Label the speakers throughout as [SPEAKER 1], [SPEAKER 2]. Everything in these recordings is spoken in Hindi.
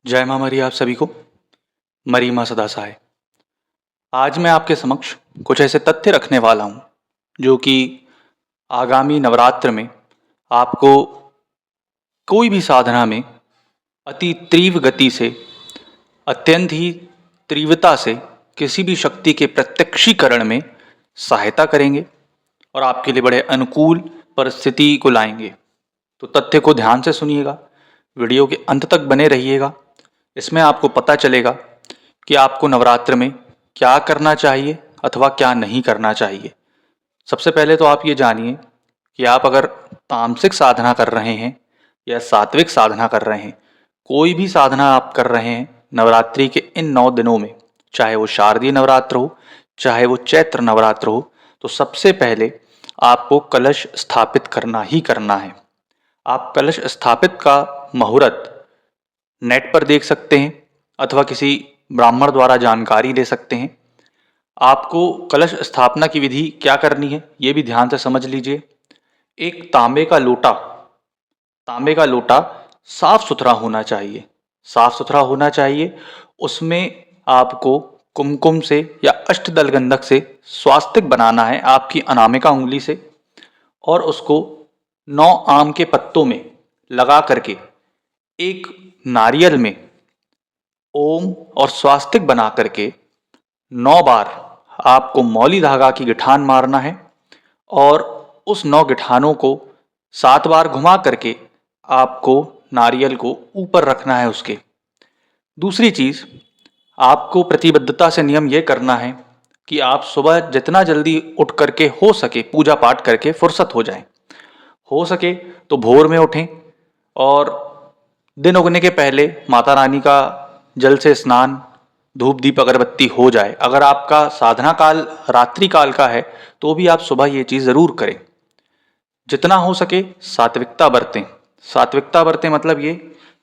[SPEAKER 1] जय माँ मरी आप सभी को। मरी माँ सदा सहाय। आज मैं आपके समक्ष कुछ ऐसे तथ्य रखने वाला हूँ जो कि आगामी नवरात्र में आपको कोई भी साधना में अति तीव्र गति से, अत्यंत ही तीव्रता से किसी भी शक्ति के प्रत्यक्षीकरण में सहायता करेंगे और आपके लिए बड़े अनुकूल परिस्थिति को लाएंगे। तो तथ्य को ध्यान से सुनिएगा, वीडियो के अंत तक बने रहिएगा। इसमें आपको पता चलेगा कि आपको नवरात्र में क्या करना चाहिए अथवा क्या नहीं करना चाहिए। सबसे पहले तो आप ये जानिए कि आप अगर तामसिक साधना कर रहे हैं या सात्विक साधना कर रहे हैं, कोई भी साधना आप कर रहे हैं नवरात्रि के इन 9 दिनों में, चाहे वो शारदीय नवरात्र हो, चाहे वो चैत्र नवरात्र हो, तो सबसे पहले आपको कलश स्थापित करना ही करना है। आप कलश स्थापित का मुहूर्त नेट पर देख सकते हैं अथवा किसी ब्राह्मण द्वारा जानकारी ले सकते हैं। आपको कलश स्थापना की विधि क्या करनी है ये भी ध्यान से समझ लीजिए। एक तांबे का लोटा साफ सुथरा होना चाहिए, साफ सुथरा होना चाहिए। उसमें आपको कुमकुम से या अष्टदल गंधक से स्वास्तिक बनाना है आपकी अनामिका उंगली से, और उसको 9 आम के पत्तों में लगा करके एक नारियल में ओम और स्वास्तिक बना करके 9 बार आपको मौली धागा की गिठान मारना है और उस 9 गिठानों को 7 बार घुमा करके आपको नारियल को ऊपर रखना है उसके। दूसरी चीज़, आपको प्रतिबद्धता से नियम यह करना है कि आप सुबह जितना जल्दी उठ करके हो सके पूजा पाठ करके फुर्सत हो जाए। हो सके तो भोर में उठें और दिन उगने के पहले माता रानी का जल से स्नान, धूप दीप अगरबत्ती हो जाए। अगर आपका साधना काल रात्रि काल का है तो भी आप सुबह ये चीज़ ज़रूर करें। जितना हो सके सात्विकता बरतें। सात्विकता बरतें मतलब ये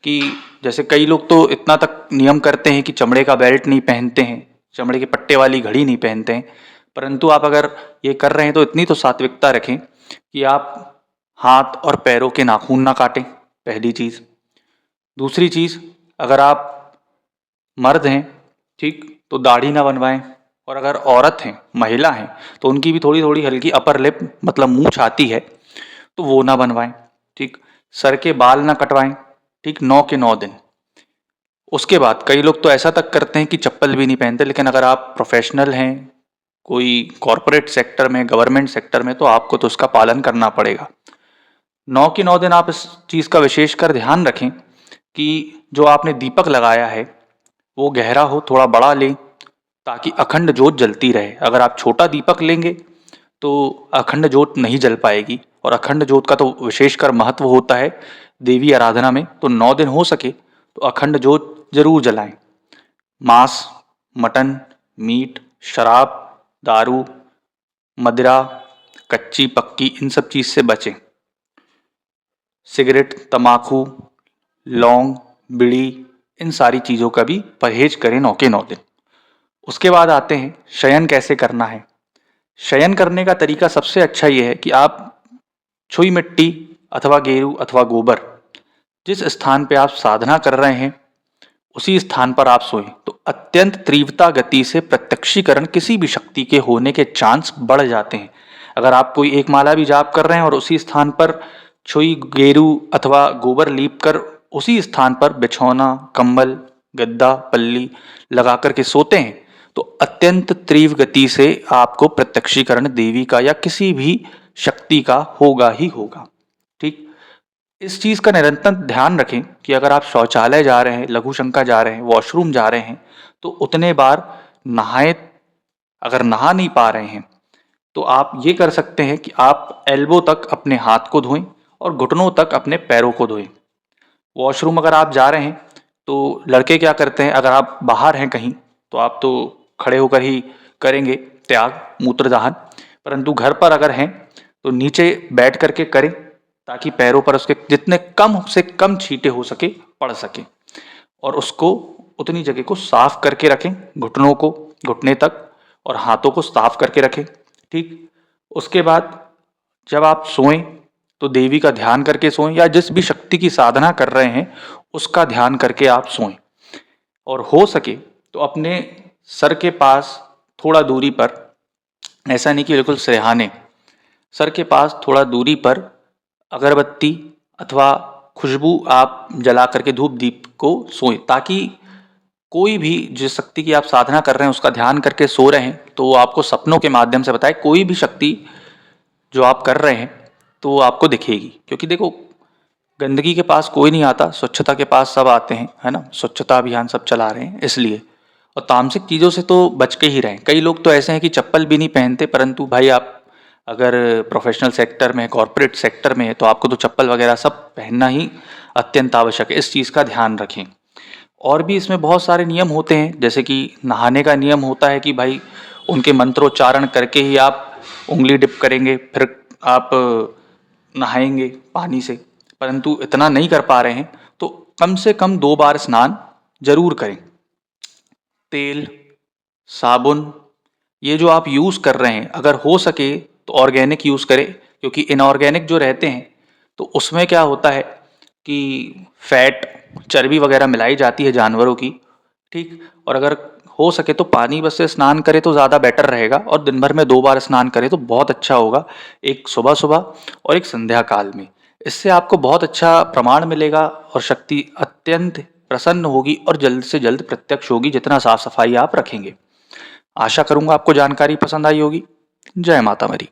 [SPEAKER 1] कि जैसे कई लोग तो इतना तक नियम करते हैं कि चमड़े का बेल्ट नहीं पहनते हैं, चमड़े के पट्टे वाली घड़ी नहीं पहनते हैं, परंतु आप अगर ये कर रहे हैं तो इतनी तो सात्विकता रखें कि आप हाथ और पैरों के नाखून ना काटें, पहली चीज़। दूसरी चीज़, अगर आप मर्द हैं ठीक तो दाढ़ी ना बनवाएं, और अगर औरत हैं, महिला हैं, तो उनकी भी थोड़ी थोड़ी हल्की अपर लिप मतलब मुंह छाती है तो वो ना बनवाएं ठीक। सर के बाल ना कटवाएं ठीक 9 के 9 दिन। उसके बाद कई लोग तो ऐसा तक करते हैं कि चप्पल भी नहीं पहनते, लेकिन अगर आप प्रोफेशनल हैं, कोई कॉरपोरेट सेक्टर में, गवर्नमेंट सेक्टर में, तो आपको तो उसका पालन करना पड़ेगा। 9 के 9 दिन आप इस चीज़ का विशेषकर ध्यान रखें कि जो आपने दीपक लगाया है वो गहरा हो, थोड़ा बड़ा लें ताकि अखंड ज्योत जलती रहे। अगर आप छोटा दीपक लेंगे तो अखंड ज्योत नहीं जल पाएगी, और अखंड ज्योत का तो विशेषकर महत्व होता है देवी आराधना में। तो 9 दिन हो सके तो अखंड ज्योत जरूर जलाएं। मांस, मटन, मीट, शराब, दारू, मदिरा, कच्ची पक्की, इन सब चीज़ से बचें। सिगरेट, तम्बाकू, लौंग, बीड़ी, इन सारी चीज़ों का भी परहेज करें 9 के 9 दिन। उसके बाद आते हैं शयन कैसे करना है। शयन करने का तरीका सबसे अच्छा ये है कि आप छुई मिट्टी अथवा गेरू अथवा गोबर, जिस स्थान पे आप साधना कर रहे हैं उसी स्थान पर आप सोएं तो अत्यंत तीव्रता गति से प्रत्यक्षीकरण किसी भी शक्ति के होने के चांस बढ़ जाते हैं। अगर आप कोई एक माला भी जाप कर रहे हैं और उसी स्थान पर छुई, गेरू अथवा गोबर लीप कर उसी स्थान पर बिछौना, कंबल, गद्दा, पल्ली लगा कर के सोते हैं तो अत्यंत तीव्र गति से आपको प्रत्यक्षीकरण देवी का या किसी भी शक्ति का होगा ही होगा ठीक। इस चीज़ का निरंतर ध्यान रखें कि अगर आप शौचालय जा रहे हैं, लघु शंका जा रहे हैं, वॉशरूम जा रहे हैं तो उतने बार नहाए। अगर नहा नहीं पा रहे हैं तो आप ये कर सकते हैं कि आप एल्बो तक अपने हाथ को धोएं और घुटनों तक अपने पैरों को धोएं। वॉशरूम अगर आप जा रहे हैं तो लड़के क्या करते हैं, अगर आप बाहर हैं कहीं तो आप तो खड़े होकर ही करेंगे त्याग मूत्रदाहन, परंतु घर पर अगर हैं तो नीचे बैठ करके करें ताकि पैरों पर उसके जितने कम से कम छींटे हो सके पड़ सके, और उसको उतनी जगह को साफ करके रखें, घुटनों को, घुटने तक, और हाथों को साफ करके रखें ठीक। उसके बाद जब आप सोएं तो देवी का ध्यान करके सोएं या जिस भी शक्ति की साधना कर रहे हैं उसका ध्यान करके आप सोएं। और हो सके तो अपने सर के पास थोड़ा दूरी पर, ऐसा नहीं कि बिल्कुल सिरहाने, सर के पास थोड़ा दूरी पर अगरबत्ती अथवा खुशबू आप जला करके धूप दीप को सोएं, ताकि कोई भी जिस शक्ति की आप साधना कर रहे हैं उसका ध्यान करके सो रहे हैं तो वो आपको सपनों के माध्यम से बताए, कोई भी शक्ति जो आप कर रहे हैं तो वो आपको दिखेगी। क्योंकि देखो, गंदगी के पास कोई नहीं आता, स्वच्छता के पास सब आते हैं, है ना। स्वच्छता अभियान सब चला रहे हैं इसलिए। और तामसिक चीज़ों से तो बच के ही रहें। कई लोग तो ऐसे हैं कि चप्पल भी नहीं पहनते, परंतु भाई आप अगर प्रोफेशनल सेक्टर में, कॉरपोरेट सेक्टर में है तो आपको तो चप्पल वगैरह सब पहनना ही अत्यंत आवश्यक है। इस चीज़ का ध्यान रखें। और भी इसमें बहुत सारे नियम होते हैं, जैसे कि नहाने का नियम होता है कि भाई उनके मंत्रोच्चारण करके ही आप उंगली डिप करेंगे, फिर आप नहाएंगे पानी से। परंतु इतना नहीं कर पा रहे हैं तो कम से कम 2 बार स्नान जरूर करें। तेल, साबुन, ये जो आप यूज़ कर रहे हैं अगर हो सके तो ऑर्गेनिक यूज़ करें, क्योंकि इनऑर्गेनिक जो रहते हैं तो उसमें क्या होता है कि फैट, चर्बी वगैरह मिलाई जाती है जानवरों की, ठीक। और अगर हो सके तो पानी बस से स्नान करें तो ज़्यादा बेटर रहेगा, और दिन भर में 2 बार स्नान करें तो बहुत अच्छा होगा, एक सुबह सुबह और एक संध्या काल में। इससे आपको बहुत अच्छा प्रमाण मिलेगा और शक्ति अत्यंत प्रसन्न होगी और जल्द से जल्द प्रत्यक्ष होगी, जितना साफ सफाई आप रखेंगे। आशा करूंगा आपको जानकारी पसंद आई होगी। जय माता मरी।